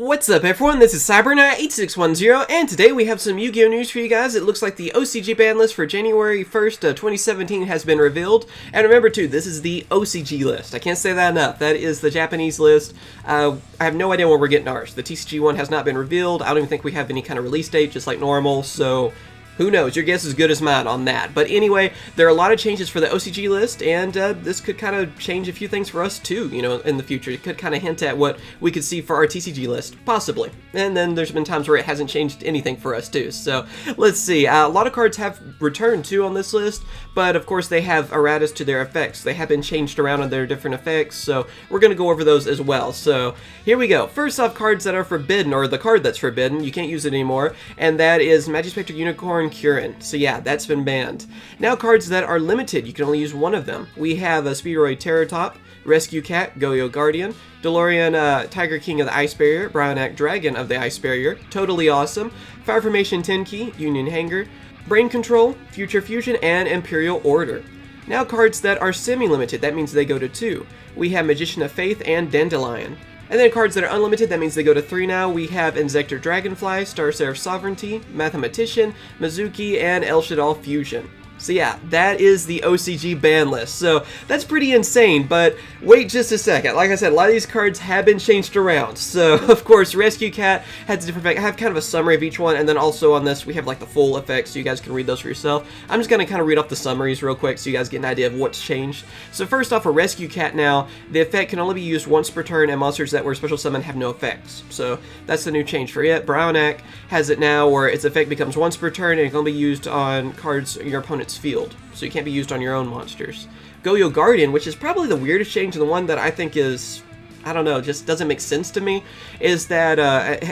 What's up everyone, this is CyberKnight8610, and today we have some Yu-Gi-Oh news for you guys. It looks like the OCG Banlist for January 1st, 2017 has been revealed. And remember too, this is the OCG list. I can't say that enough. That is the Japanese list. I have no idea when we're getting ours. The TCG one has not been revealed. I don't even think we have any kind of release date, just like normal, so who knows? Your guess is as good as mine on that. But anyway, there are a lot of changes for the OCG list, and this could kind of change a few things for us too, you know, in the future. It could kind of hint at what we could see for our TCG list, possibly. And then there's been times where it hasn't changed anything for us too. So let's see. A lot of cards have returned too on this list, but of course they have erratas to their effects. They have been changed around on their different effects, so we're going to go over those as well. So here we go. First off, cards that are forbidden, or the card that's forbidden, you can't use it anymore, and that is Magispector Unicorn Curran. So yeah, that's been banned. Now cards that are limited, you can only use one of them. We have a Speedroid Terratop, Rescue Cat, Yugioh Guardian, DeLorean Tiger King of the Ice Barrier, Brionac Dragon of the Ice Barrier, Totally Awesome, Fire Formation Tenkey, Union Hanger, Brain Control, Future Fusion, and Imperial Order. Now cards that are semi-limited, that means they go to 2. We have Magician of Faith and Dandelion. And then cards that are unlimited, that means they go to 3 now. We have Inzektor Dragonfly, Star Seraph Sovereignty, Mathematician, Mizuki, and El Shaddai Fusion. So yeah, that is the OCG ban list. So that's pretty insane, but wait just a second. Like I said, a lot of these cards have been changed around. So of course, Rescue Cat has a different effect. I have kind of a summary of each one, and then also on this we have like the full effects, so you guys can read those for yourself. I'm just gonna kind of read off the summaries real quick so you guys get an idea of what's changed. So first off, for Rescue Cat now, the effect can only be used once per turn, and monsters that were special summoned have no effects. So that's the new change for it. Brionac has it now where its effect becomes once per turn, and it can only be used on cards in your opponent's field, so you can't be used on your own monsters. Yugioh Guardian, which is probably the weirdest change, and the one that I think is, I don't know, just doesn't make sense to me, is that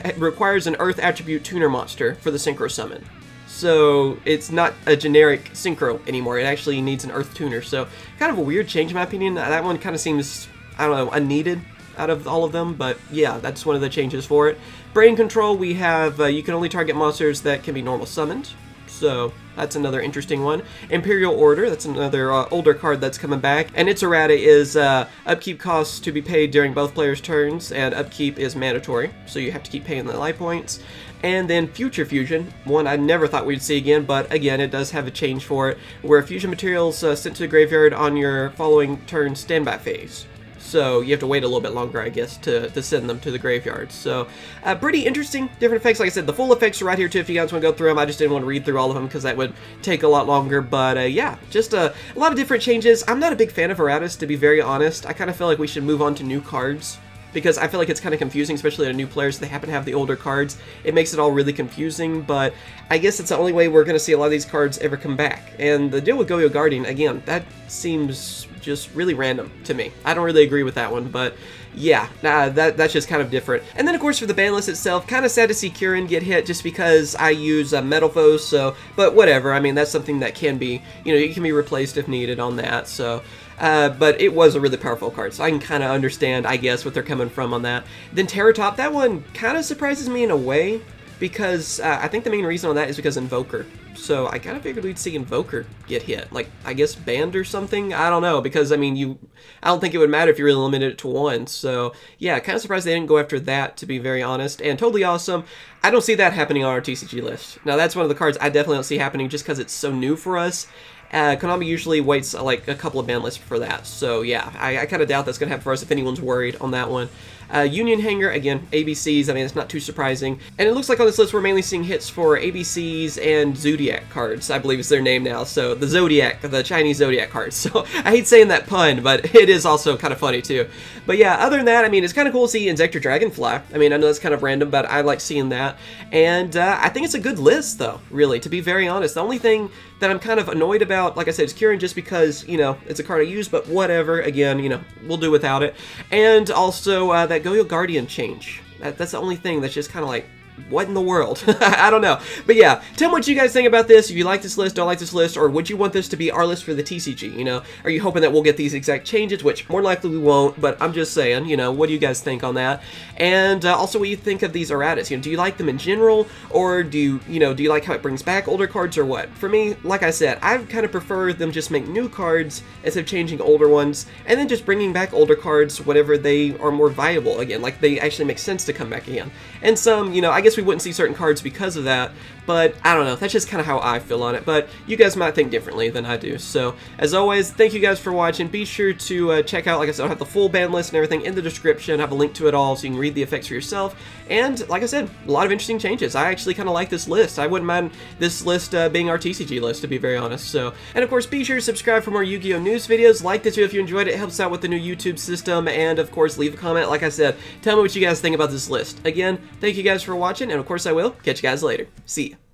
it requires an Earth attribute tuner monster for the Synchro Summon. So it's not a generic Synchro anymore, it actually needs an Earth tuner, so kind of a weird change in my opinion. That one kind of seems, I don't know, unneeded out of all of them, but yeah, that's one of the changes for it. Brain Control, we have, you can only target monsters that can be normal summoned. So that's another interesting one. Imperial Order, that's another older card that's coming back, and its errata is upkeep costs to be paid during both players' turns, and upkeep is mandatory, so you have to keep paying the life points. And then Future Fusion, one I never thought we'd see again, but again, it does have a change for it, where fusion materials sent to the graveyard on your following turn standby phase. So you have to wait a little bit longer, I guess, to send them to the graveyard. So pretty interesting, different effects. Like I said, the full effects are right here too if you guys want to go through them. I just didn't want to read through all of them because that would take a lot longer. But yeah, just a lot of different changes. I'm not a big fan of Erratas, to be very honest. I kind of feel like we should move on to new cards, because I feel like it's kind of confusing, especially to new players. They happen to have the older cards. It makes it all really confusing, but I guess it's the only way we're going to see a lot of these cards ever come back. And the deal with Yugioh Guardian, again, that seems just really random to me. I don't really agree with that one, but yeah, that's just kind of different. And then of course for the ban list itself, kind of sad to see Curran get hit just because I use Metal Foes, so, but whatever. I mean, that's something that can be, you know, it can be replaced if needed on that, so. But it was a really powerful card, so I can kind of understand, I guess, what they're coming from on that. Then Terratop, that one kind of surprises me in a way, because I think the main reason on that is because Invoker. So I kind of figured we'd see Invoker get hit, like, I guess banned or something? I don't know, because, I mean, I don't think it would matter if you really limited it to 1, so yeah, kind of surprised they didn't go after that, to be very honest. And Totally Awesome, I don't see that happening on our TCG list. Now, that's one of the cards I definitely don't see happening just because it's so new for us. Konami usually waits like a couple of ban lists for that, so yeah, I kind of doubt that's going to happen for us if anyone's worried on that one. Union Hanger, again, ABCs, I mean, it's not too surprising. And it looks like on this list we're mainly seeing hits for ABCs and Zodiac cards, I believe is their name now. So the Zodiac, the Chinese Zodiac cards. So I hate saying that pun, but it is also kind of funny too. But yeah, other than that, I mean, it's kind of cool to see Inzektor Dragonfly. I mean, I know that's kind of random, but I like seeing that. And I think it's a good list, though, really, to be very honest. The only thing that I'm kind of annoyed about, like I said, is Curran, just because, you know, it's a card I use, but whatever. Again, you know, we'll do without it. And also that Yugioh Guardian change. That's the only thing that's just kind of like, what in the world? I don't know. But yeah, tell me what you guys think about this. If you like this list, don't like this list, or would you want this to be our list for the TCG, you know? Are you hoping that we'll get these exact changes, which more likely we won't, but I'm just saying, you know, what do you guys think on that? And also what you think of these erratas. You know, do you like them in general, or do you like how it brings back older cards, or what? For me, like I said, I kind of prefer them just make new cards instead of changing older ones, and then just bringing back older cards whenever they are more viable again, like they actually make sense to come back again. And some, you know, I guess we wouldn't see certain cards because of that, but I don't know, that's just kind of how I feel on it, but you guys might think differently than I do. So, as always, thank you guys for watching. Be sure to check out, like I said, I'll have the full ban list and everything in the description. I have a link to it all so you can read the effects for yourself. And, like I said, a lot of interesting changes. I actually kind of like this list. I wouldn't mind this list being our TCG list, to be very honest. So, and of course, be sure to subscribe for more Yu-Gi-Oh! News videos. Like this video if you enjoyed it. It helps out with the new YouTube system. And, of course, leave a comment. Like I said, tell me what you guys think about this list. Again, thank you guys for watching, and of course I will catch you guys later. See ya.